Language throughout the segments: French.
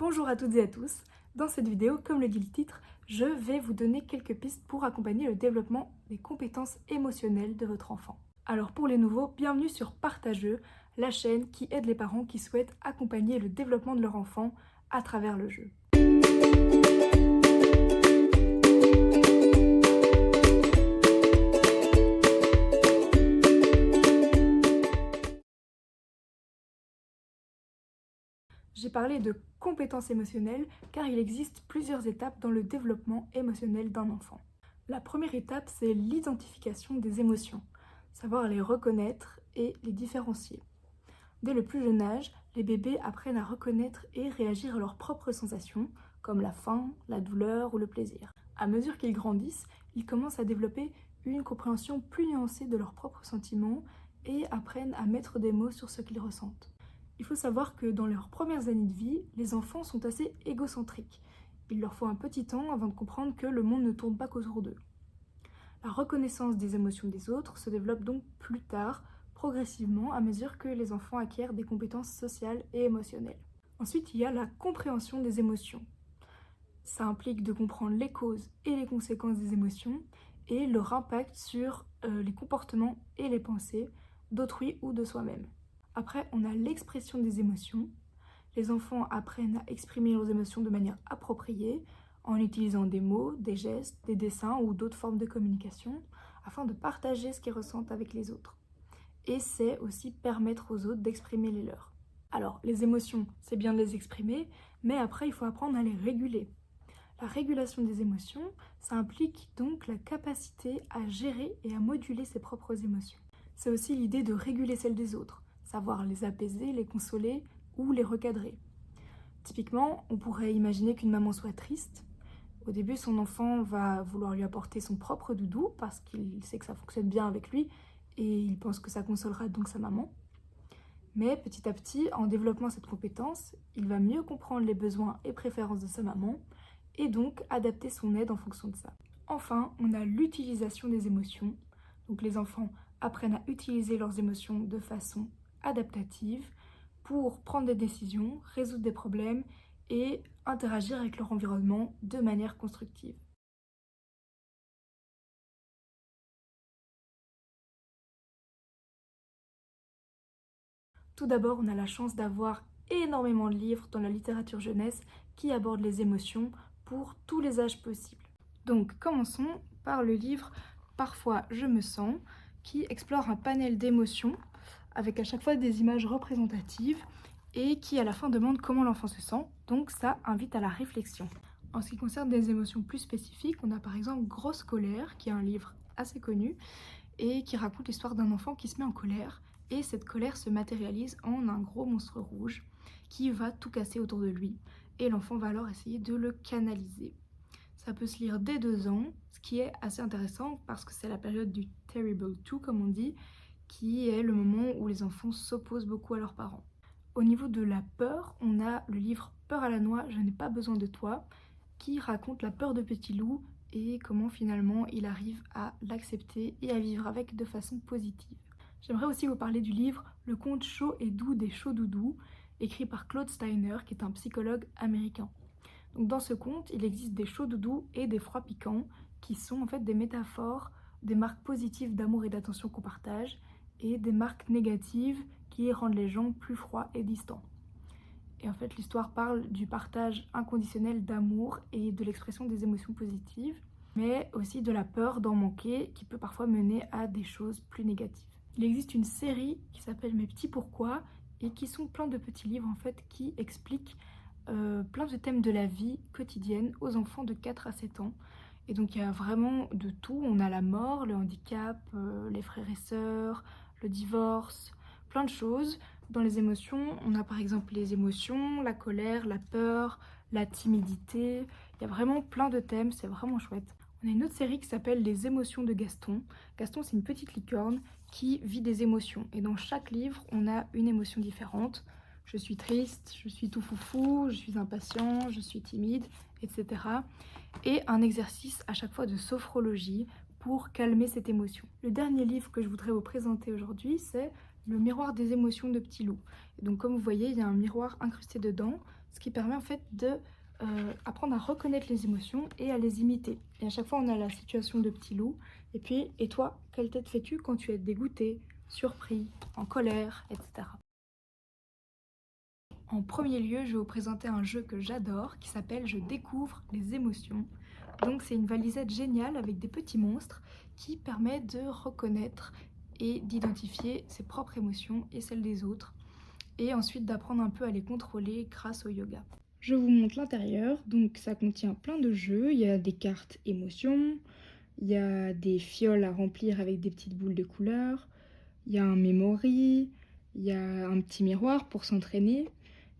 Bonjour à toutes et à tous. Dans cette vidéo, comme le dit le titre, je vais vous donner quelques pistes pour accompagner le développement des compétences émotionnelles de votre enfant. Alors pour les nouveaux, bienvenue sur Partageux, la chaîne qui aide les parents qui souhaitent accompagner le développement de leur enfant à travers le jeu. J'ai parlé de compétences émotionnelles car il existe plusieurs étapes dans le développement émotionnel d'un enfant. La première étape, c'est l'identification des émotions, savoir les reconnaître et les différencier. Dès le plus jeune âge, les bébés apprennent à reconnaître et réagir à leurs propres sensations, comme la faim, la douleur ou le plaisir. À mesure qu'ils grandissent, ils commencent à développer une compréhension plus nuancée de leurs propres sentiments et apprennent à mettre des mots sur ce qu'ils ressentent. Il faut savoir que dans leurs premières années de vie, les enfants sont assez égocentriques. Il leur faut un petit temps avant de comprendre que le monde ne tourne pas qu'autour d'eux. La reconnaissance des émotions des autres se développe donc plus tard, progressivement, à mesure que les enfants acquièrent des compétences sociales et émotionnelles. Ensuite, il y a la compréhension des émotions. Ça implique de comprendre les causes et les conséquences des émotions et leur impact sur les comportements et les pensées d'autrui ou de soi-même. Après, on a l'expression des émotions. Les enfants apprennent à exprimer leurs émotions de manière appropriée en utilisant des mots, des gestes, des dessins ou d'autres formes de communication afin de partager ce qu'ils ressentent avec les autres. Et c'est aussi permettre aux autres d'exprimer les leurs. Alors, les émotions, c'est bien de les exprimer, mais après, il faut apprendre à les réguler. La régulation des émotions, ça implique donc la capacité à gérer et à moduler ses propres émotions. C'est aussi l'idée de réguler celles des autres, savoir les apaiser, les consoler ou les recadrer. Typiquement, on pourrait imaginer qu'une maman soit triste. Au début, son enfant va vouloir lui apporter son propre doudou parce qu'il sait que ça fonctionne bien avec lui et il pense que ça consolera donc sa maman. Mais petit à petit, en développant cette compétence, il va mieux comprendre les besoins et préférences de sa maman et donc adapter son aide en fonction de ça. Enfin, on a l'utilisation des émotions. Donc les enfants apprennent à utiliser leurs émotions de façon adaptative pour prendre des décisions, résoudre des problèmes et interagir avec leur environnement de manière constructive. Tout d'abord, on a la chance d'avoir énormément de livres dans la littérature jeunesse qui abordent les émotions pour tous les âges possibles. Donc commençons par le livre Parfois je me sens, qui explore un panel d'émotions avec à chaque fois des images représentatives et qui à la fin demande comment l'enfant se sent, donc ça invite à la réflexion. En ce qui concerne des émotions plus spécifiques, on a par exemple Grosse colère, qui est un livre assez connu et qui raconte l'histoire d'un enfant qui se met en colère et cette colère se matérialise en un gros monstre rouge qui va tout casser autour de lui et l'enfant va alors essayer de le canaliser. Ça peut se lire dès 2 ans, ce qui est assez intéressant parce que c'est la période du Terrible 2 comme on dit, qui est le moment où les enfants s'opposent beaucoup à leurs parents. Au niveau de la peur, on a le livre Peur à la noix, je n'ai pas besoin de toi, qui raconte la peur de Petit Loup et comment finalement il arrive à l'accepter et à vivre avec de façon positive. J'aimerais aussi vous parler du livre Le conte chaud et doux des chauds doudous, écrit par Claude Steiner, qui est un psychologue américain. Donc dans ce conte, il existe des chauds doudous et des froids piquants, qui sont en fait des métaphores, des marques positives d'amour et d'attention qu'on partage, et des marques négatives qui rendent les gens plus froids et distants. Et en fait, l'histoire parle du partage inconditionnel d'amour et de l'expression des émotions positives, mais aussi de la peur d'en manquer qui peut parfois mener à des choses plus négatives. Il existe une série qui s'appelle Mes petits pourquoi et qui sont plein de petits livres en fait qui expliquent plein de thèmes de la vie quotidienne aux enfants de 4 à 7 ans. Et donc il y a vraiment de tout, on a la mort, le handicap, les frères et sœurs, le divorce, plein de choses. Dans les émotions, on a par exemple les émotions, la colère, la peur, la timidité. Il y a vraiment plein de thèmes, c'est vraiment chouette. On a une autre série qui s'appelle Les émotions de Gaston. Gaston, c'est une petite licorne qui vit des émotions. Et dans chaque livre, on a une émotion différente. Je suis triste, je suis tout foufou, je suis impatient, je suis timide, etc. Et un exercice à chaque fois de sophrologie pour calmer cette émotion. Le dernier livre que je voudrais vous présenter aujourd'hui, c'est Le miroir des émotions de Petit Loup. Et donc comme vous voyez, il y a un miroir incrusté dedans ce qui permet en fait de apprendre à reconnaître les émotions et à les imiter. Et à chaque fois, on a la situation de petit loup. Et puis, et toi, quelle tête fais-tu quand tu es dégoûté, surpris, en colère, etc. En premier lieu, je vais vous présenter un jeu que j'adore qui s'appelle Je découvre les émotions. Donc c'est une valisette géniale avec des petits monstres qui permet de reconnaître et d'identifier ses propres émotions et celles des autres et ensuite d'apprendre un peu à les contrôler grâce au yoga. Je vous montre l'intérieur, donc ça contient plein de jeux, il y a des cartes émotions, il y a des fioles à remplir avec des petites boules de couleur, il y a un memory, il y a un petit miroir pour s'entraîner,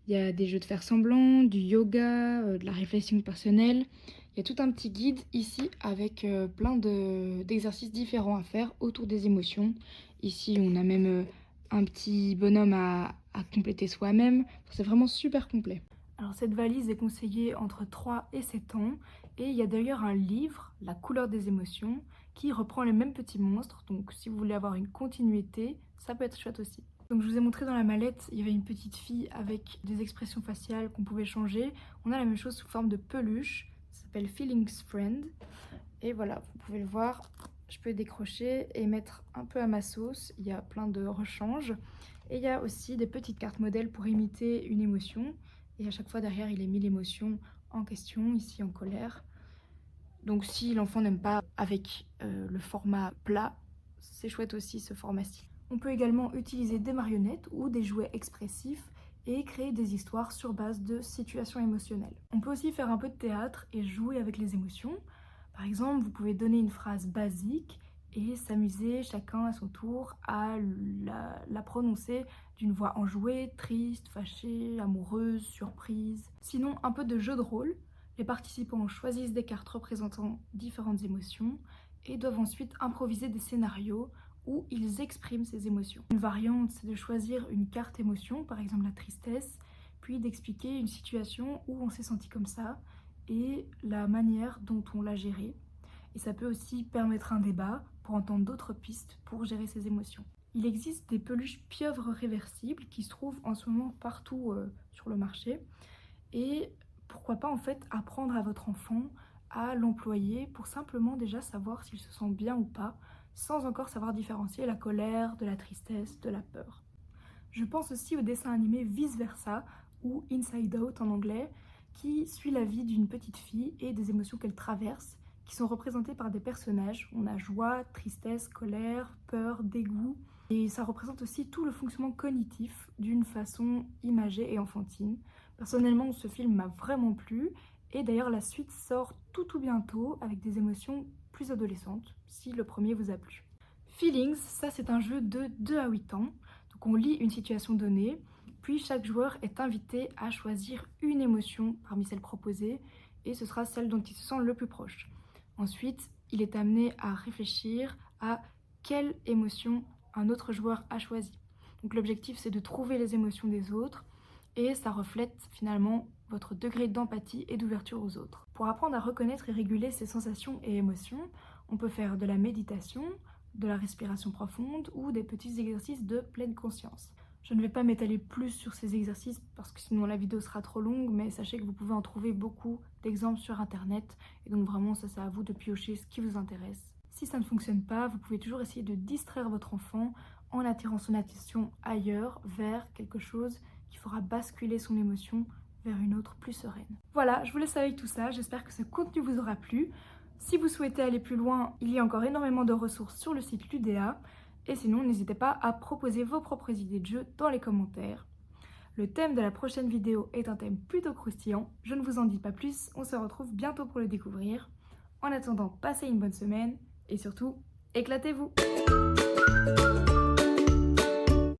il y a des jeux de faire semblant, du yoga, de la réflexion personnelle. Il y a tout un petit guide ici avec plein d'exercices différents à faire autour des émotions. Ici, on a même un petit bonhomme à compléter soi-même. C'est vraiment super complet. Alors cette valise est conseillée entre 3 et 7 ans. Et il y a d'ailleurs un livre, La couleur des émotions, qui reprend les mêmes petits monstres. Donc si vous voulez avoir une continuité, ça peut être chouette aussi. Donc je vous ai montré dans la mallette, il y avait une petite fille avec des expressions faciales qu'on pouvait changer. On a la même chose sous forme de peluche, ça s'appelle Feelings Friend. Et voilà, vous pouvez le voir, je peux décrocher et mettre un peu à ma sauce. Il y a plein de rechanges. Et il y a aussi des petites cartes modèles pour imiter une émotion. Et à chaque fois derrière, il est mis l'émotion en question, ici en colère. Donc si l'enfant n'aime pas avec le format plat, c'est chouette aussi ce format-ci. On peut également utiliser des marionnettes ou des jouets expressifs et créer des histoires sur base de situations émotionnelles. On peut aussi faire un peu de théâtre et jouer avec les émotions. Par exemple, vous pouvez donner une phrase basique et s'amuser chacun à son tour à la prononcer d'une voix enjouée, triste, fâchée, amoureuse, surprise. Sinon, un peu de jeu de rôle. Les participants choisissent des cartes représentant différentes émotions et doivent ensuite improviser des scénarios où ils expriment ces émotions. Une variante, c'est de choisir une carte émotion, par exemple la tristesse, puis d'expliquer une situation où on s'est senti comme ça et la manière dont on l'a gérée. Et ça peut aussi permettre un débat pour entendre d'autres pistes pour gérer ses émotions. Il existe des peluches pieuvres réversibles qui se trouvent en ce moment partout sur le marché. Et pourquoi pas en fait apprendre à votre enfant à l'employer pour simplement déjà savoir s'il se sent bien ou pas, sans encore savoir différencier la colère, de la tristesse, de la peur. Je pense aussi au dessin animé Vice Versa, ou Inside Out en anglais, qui suit la vie d'une petite fille et des émotions qu'elle traverse, qui sont représentées par des personnages. On a joie, tristesse, colère, peur, dégoût. Et ça représente aussi tout le fonctionnement cognitif d'une façon imagée et enfantine. Personnellement, ce film m'a vraiment plu. Et d'ailleurs, la suite sort tout bientôt avec des émotions plus adolescentes, si le premier vous a plu. Feelings, ça c'est un jeu de 2 à 8 ans. Donc on lit une situation donnée, puis chaque joueur est invité à choisir une émotion parmi celles proposées, et ce sera celle dont il se sent le plus proche. Ensuite, il est amené à réfléchir à quelle émotion un autre joueur a choisi. Donc l'objectif c'est de trouver les émotions des autres, et ça reflète finalement votre degré d'empathie et d'ouverture aux autres. Pour apprendre à reconnaître et réguler ses sensations et émotions, on peut faire de la méditation, de la respiration profonde ou des petits exercices de pleine conscience. Je ne vais pas m'étaler plus sur ces exercices parce que sinon la vidéo sera trop longue, mais sachez que vous pouvez en trouver beaucoup d'exemples sur internet et donc vraiment ça c'est à vous de piocher ce qui vous intéresse. Si ça ne fonctionne pas, vous pouvez toujours essayer de distraire votre enfant en attirant son attention ailleurs, vers quelque chose qui fera basculer son émotion vers une autre plus sereine. Voilà, je vous laisse avec tout ça, j'espère que ce contenu vous aura plu. Si vous souhaitez aller plus loin, il y a encore énormément de ressources sur le site Ludea. Et sinon, n'hésitez pas à proposer vos propres idées de jeux dans les commentaires. Le thème de la prochaine vidéo est un thème plutôt croustillant. Je ne vous en dis pas plus, on se retrouve bientôt pour le découvrir. En attendant, passez une bonne semaine et surtout, éclatez-vous!